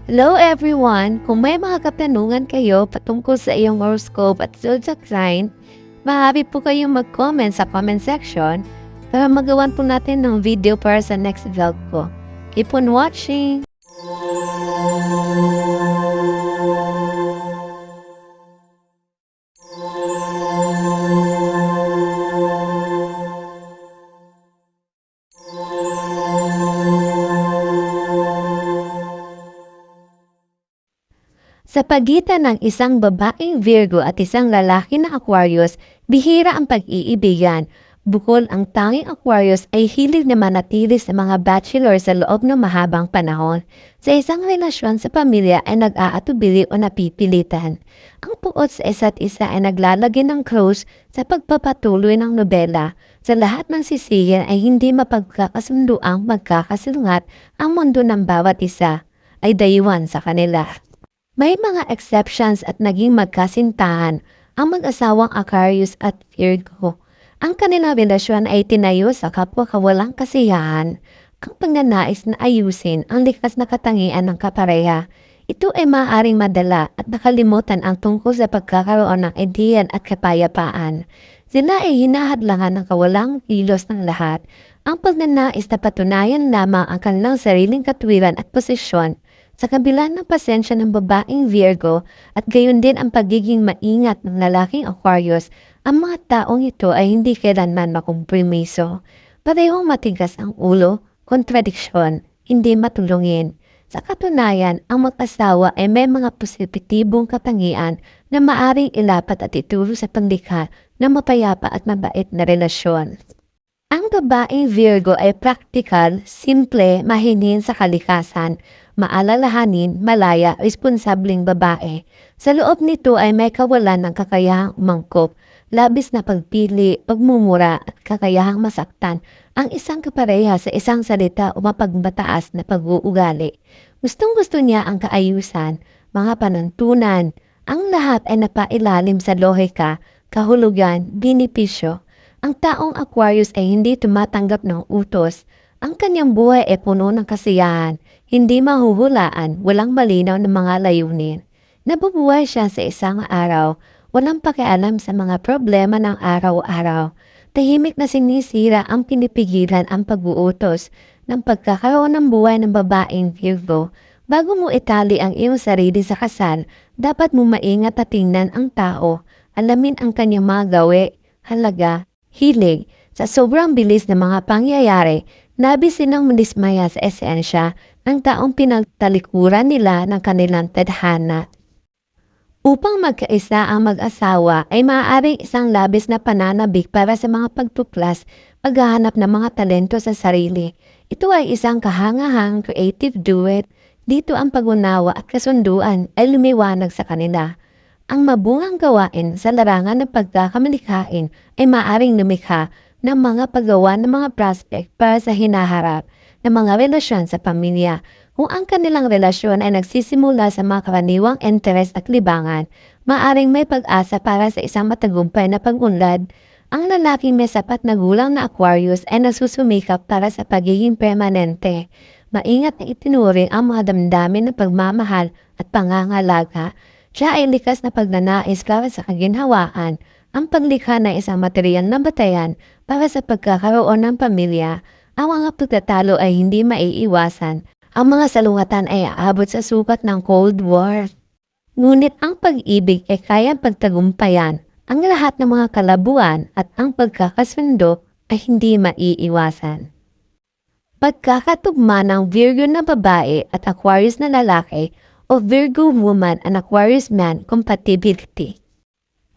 Hello everyone! Kung may mga katanungan kayo patungkol sa iyong horoscope at zodiac sign, maaari po kayong mag-comment sa comment section para magawan po natin ng video para sa next vlog ko. Keep on watching! Sa pagitan ng isang babaeng Virgo at isang lalaki na Aquarius, bihira ang pag-iibigan. Bukod ang tanging Aquarius ay hilig na manatili sa mga bachelor sa loob ng mahabang panahon. Sa isang relasyon sa pamilya ay nag-aatubili o napipilitan. Ang puot sa isa't isa ay naglalagay ng close sa pagpapatuloy ng nobela. Sa lahat ng sisiyan ay hindi mapagkakasunduang magkakasilungat ang mundo ng bawat isa ay dayuhan sa kanila. May mga exceptions at naging magkasintahan ang mag-asawang Aquarius at Virgo. Ang kanilang relasyon ay tinayo sa kapwa kawalang kasiyahan. Ang pagnanais na ayusin ang likas na katangian ng kapareha. Ito ay maaaring madala at nakalimutan ang tungkol sa pagkakaroon ng ideyan at kapayapaan. Sila ay hinahadlangan ng kawalang kilos ng lahat. Ang pagnanais na patunayan lamang ang kanilang sariling katwiran at posisyon sa kabila ng pasensya ng babaeng Virgo at gayon din ang pagiging maingat ng lalaking Aquarius, ang mga taong ito ay hindi kailanman makompromiso. Parehong matigas ang ulo, kontradiksyon, hindi matulungin. Sa katunayan, ang mag-asawa ay may mga positibong katangian na maaring ilapat at ituro sa panglikha ng mapayapa at mabait na relasyon. Ang babaeng Virgo ay praktikal, simple, mahinhin sa kalikasan, maalalahanin, malaya, responsableng babae. Sa loob nito ay may kawalan ng kakayahang umangkop, labis na pagpili, pagmumura at kakayahang masaktan ang isang kapareha sa isang salita o mapagbataas na pag-uugali. Gustong-gusto niya ang kaayusan, mga panuntunan. Ang lahat ay napailalim sa lohika, kahulugan, binipisyo. Ang taong Aquarius ay hindi tumatanggap ng utos. Ang kanyang buhay ay puno ng kasiyahan, hindi mahuhulaan, walang malinaw na mga layunin. Nabubuhay siya sa isang araw, walang pakialam sa mga problema ng araw-araw. Tahimik na sinisira ang pinipigilan ang pag-uutos ng pagkakaroon ng buhay ng babaeng Virgo. Bago mo itali ang iyong sarili sa kasal, dapat mo maingat at tingnan ang tao, alamin ang kanyang mga gawe, halaga, hilig. Sa sobrang bilis ng mga pangyayari, nabis silang mandismaya sa esensya ng taong pinagtalikuran nila ng kanilang tadhana. Upang magkaisa ang mag-asawa ay maaaring isang labis na pananabik para sa mga pagtuklas, paghahanap ng mga talento sa sarili. Ito ay isang kahangahang creative duet. Dito ang pag-unawa at kasunduan ay lumiwanag sa kanila. Ang mabungang gawain sa larangan ng pagkakamalikain ay maaaring lumikha ng mga paggawa ng mga prospect para sa hinaharap ng mga relasyon sa pamilya. Kung ang kanilang relasyon ay nagsisimula sa mga karaniwang interes at libangan, maaaring may pag-asa para sa isang matagumpay na pag-unlad. Ang lalaking may sapat na gulang na Aquarius ay nagsusumikap para sa pagiging permanente. Maingat na itinuring ang mga damdamin ng pagmamahal at pangangalaga. Siya ay likas na pagnanais para sa kaginhawaan, ang paglikha ng isang materyal na batayan para sa pagkakaroon ng pamilya. Ang mga pagtatalo ay hindi maiiwasan. Ang mga salungatan ay aabot sa sukat ng Cold War. Ngunit ang pag-ibig ay kayang pagtagumpayan. Ang lahat ng mga kalabuan at ang pagkakasundo ay hindi maiiwasan. Pagkakatugma ng Virgo na babae at Aquarius na lalaki o Virgo woman and Aquarius man compatibility.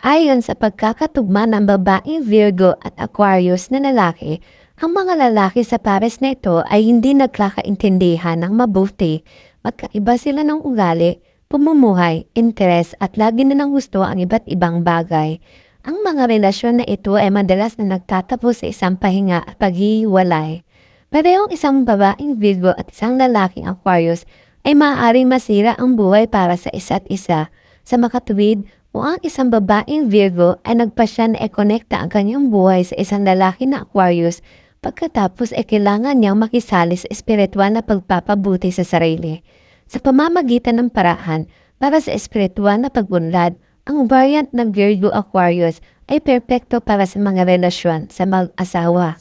Ayon sa pagkakatugma ng babaeng Virgo at Aquarius na lalaki, ang mga lalaki sa pares na ito ay hindi nagkakaintindihan ng mabuti. Magkaiba sila ng ugali, pamumuhay, interes at lagi na ng gusto ang iba't ibang bagay. Ang mga relasyon na ito ay madalas na nagtatapos sa isang pahinga at paghihiwalay. Parehong isang babaeng Virgo at isang lalaking Aquarius ay maaaring masira ang buhay para sa isa't isa. Sa makatuwid, kung ang isang babaeng Virgo ay nagpasya na e-connecta ang kanyang buhay sa isang lalaki na Aquarius, pagkatapos ay kailangan niyang makisali sa espiritual na pagpapabuti sa sarili. sa pamamagitan ng paraan para sa espiritual na pagunlad. Ang variant ng Virgo Aquarius ay perpekto para sa mga relasyon sa mag-asawa.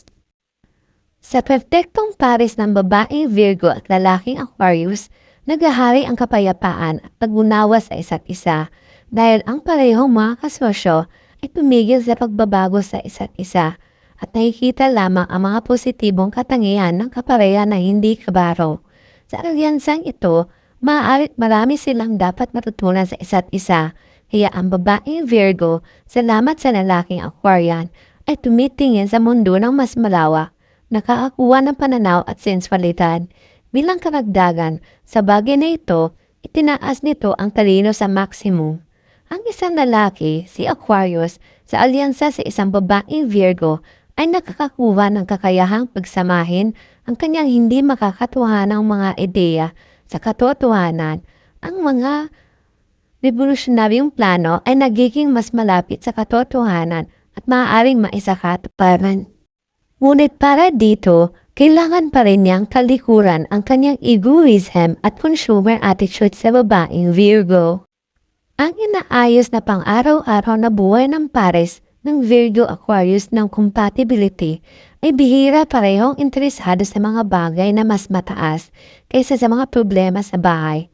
Sa perpektong pares ng babaeng Virgo at lalaking Aquarius, naghahari ang kapayapaan at pag-unawa sa isa't isa dahil ang parehong mga kasosyo ay tumigil sa pagbabago sa isa't isa at nakikita lamang ang mga positibong katangian ng kapareha na hindi kabaro. Sa alyansang ito, marami silang dapat matutunan sa isa't isa, kaya ang babaeng Virgo, salamat sa lalaking Aquarian, ay tumitingin sa mundo ng mas malawak, nakakakuha ng pananaw at sensualidad. Bilang karagdagan, sa bagay na ito, itinaas nito ang talino sa maximum. Ang isang lalaki, si Aquarius, sa alyansa sa isang babaeng Virgo, ay nakakakuha ng kakayahang pagsamahin ang kanyang hindi makakatuhanang mga ideya sa katotohanan. Ang mga revolusyonaryong plano ay nagiging mas malapit sa katotohanan at maaaring maisakatuparan. Ngunit para dito, kailangan pa rin niyang talikuran ang kanyang egoism at consumer attitude sa babaeng Virgo. Ang inaayos na pang-araw-araw na buhay ng pares ng Virgo Aquarius ng compatibility ay bihira parehong interesado sa mga bagay na mas mataas kaysa sa mga problema sa bahay.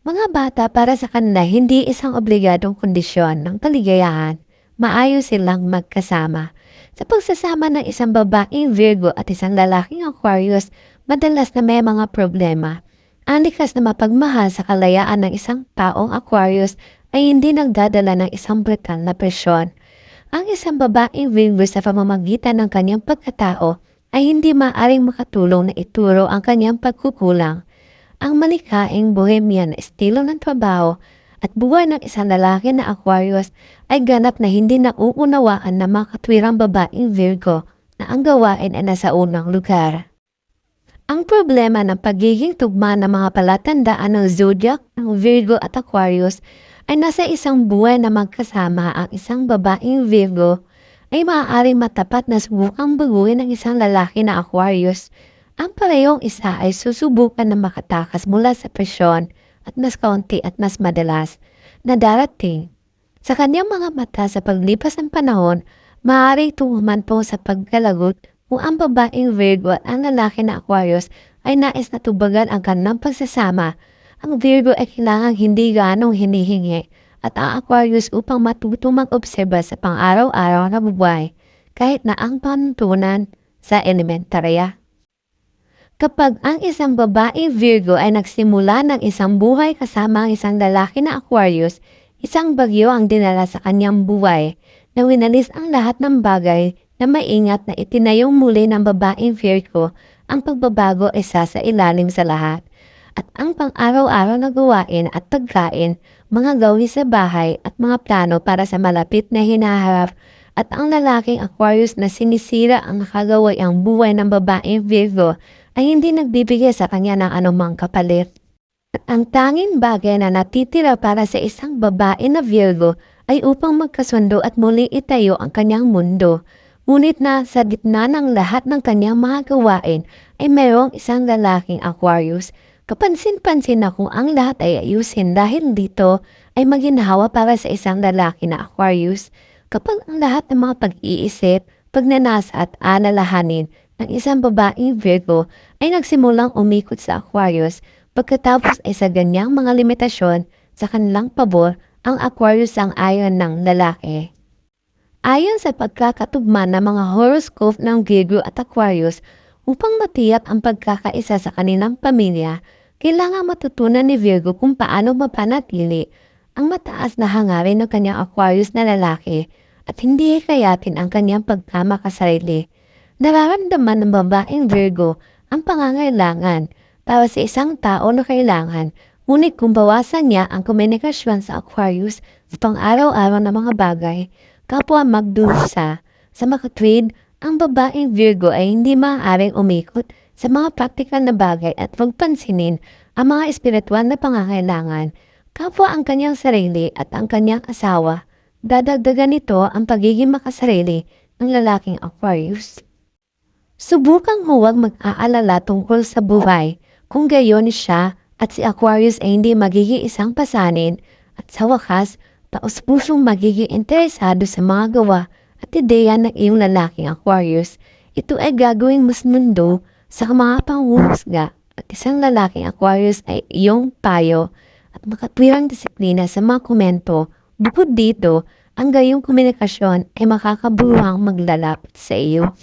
Mga bata para sa kanila hindi isang obligadong kondisyon ng kaligayahan, maayos silang magkasama. Sa pagsasama ng isang babaeng Virgo at isang lalaking Aquarius, madalas na may mga problema. Ang likas na mapagmahal sa kalayaan ng isang taong Aquarius ay hindi nagdadala ng isang brutal na presyon. Ang isang babaeng Virgo sa pamamagitan ng kanyang pagkatao ay hindi maaaring makatulong na ituro ang kanyang pagkukulang. Ang malikaing bohemian na estilo ng trabaho at buhay ng isang lalaki na Aquarius ay ganap na hindi nauunawaan ng mga katwirang babaeng Virgo na ang gawain ay nasa unang lugar. Ang problema ng pagiging tugma ng mga palatandaan ng zodiac ng Virgo at Aquarius ay nasa isang buhay na magkasama ang isang babaeng Virgo ay maaaring matapat na subukang baguhin ng isang lalaki na Aquarius. Ang parehong isa ay susubukan na makatakas mula sa presyon at mas kaunti at mas madalas na darating. Sa kanyang mga mata sa paglipas ng panahon, maaari itong humantong sa pagkalagot kung ang babaeng Virgo at ang lalaki na Aquarius ay nais na tubagan ang kanilang pagsasama. Ang Virgo ay kailangang hindi ganong hinihingi at ang Aquarius upang matutong mag-obserba sa pang-araw-araw na buhay kahit na ang panuntunan sa elementarya. Kapag ang isang babaeng Virgo ay nagsimula ng isang buhay kasama ang isang lalaki na Aquarius, isang bagyo ang dinala sa kanyang buhay na winalis ang lahat ng bagay na maingat na itinayong muli ng babaeng Virgo. Ang pagbabago ay sa ilalim sa lahat. At ang pang-araw-araw na gawain at pagkain, mga gawi sa bahay at mga plano para sa malapit na hinaharap at ang lalaking Aquarius na sinisira ang nakagawayang buhay ng babaeng Virgo ay hindi nagbibigay sa kanya ng anumang kapalit. At ang tanging bagay na natitira para sa isang babae na Virgo ay upang magkasundo at muling itayo ang kanyang mundo. Ngunit na sa gitna ng lahat ng kanyang mga gawain ay mayroong isang lalaking Aquarius. Kapansin-pansin na kung ang lahat ay ayusin dahil dito ay maginhawa para sa isang lalaki na Aquarius. Kapag ang lahat ng mga pag-iisip, pagnanasa at alalahanin ng isang babaeng Virgo ay nagsimulang umikot sa Aquarius, pagkatapos ay sa ganyang mga limitasyon sa kanilang pabor, ang Aquarius ang ayon ng lalaki. Ayon sa pagkakatugma ng mga horoscope ng Virgo at Aquarius, upang matiyak ang pagkakaisa sa kanilang pamilya, kailangang matutunan ni Virgo kung paano mapanatili ang mataas na hangarin ng kanyang Aquarius na lalaki at hindi hikayatin ang kanyang pagkamakasarili. Nararamdaman ng babaeng Virgo ang pangangailangan para sa isang tao na kailangan, ngunit kung bawasan niya ang komunikasyon sa Aquarius sa pang-araw-araw na mga bagay, kapwa magdusa sa makatwid, ang babaeng Virgo ay hindi maaaring umikot sa mga praktikal na bagay at pagpansinin ang mga espiritual na pangangailangan, kapwa ang kanyang sarili at ang kanyang asawa. Dadagdagan nito ang pagiging makasarili ng lalaking Aquarius. Subukang huwag mag-aalala tungkol sa buhay, kung gayon siya At si Aquarius ay hindi magiging isang pasanin at sa wakas, taos-pusong magiging interesado sa mga gawa at ideya ng iyong lalaking Aquarius. Ito ay gagawing mas mundo sa mga panghuhusga at isang lalaking Aquarius ay iyong payo at makatwirang disiplina sa mga komento. Bukod dito, ang gayong komunikasyon ay makakaburuhang maglalapit sa iyo.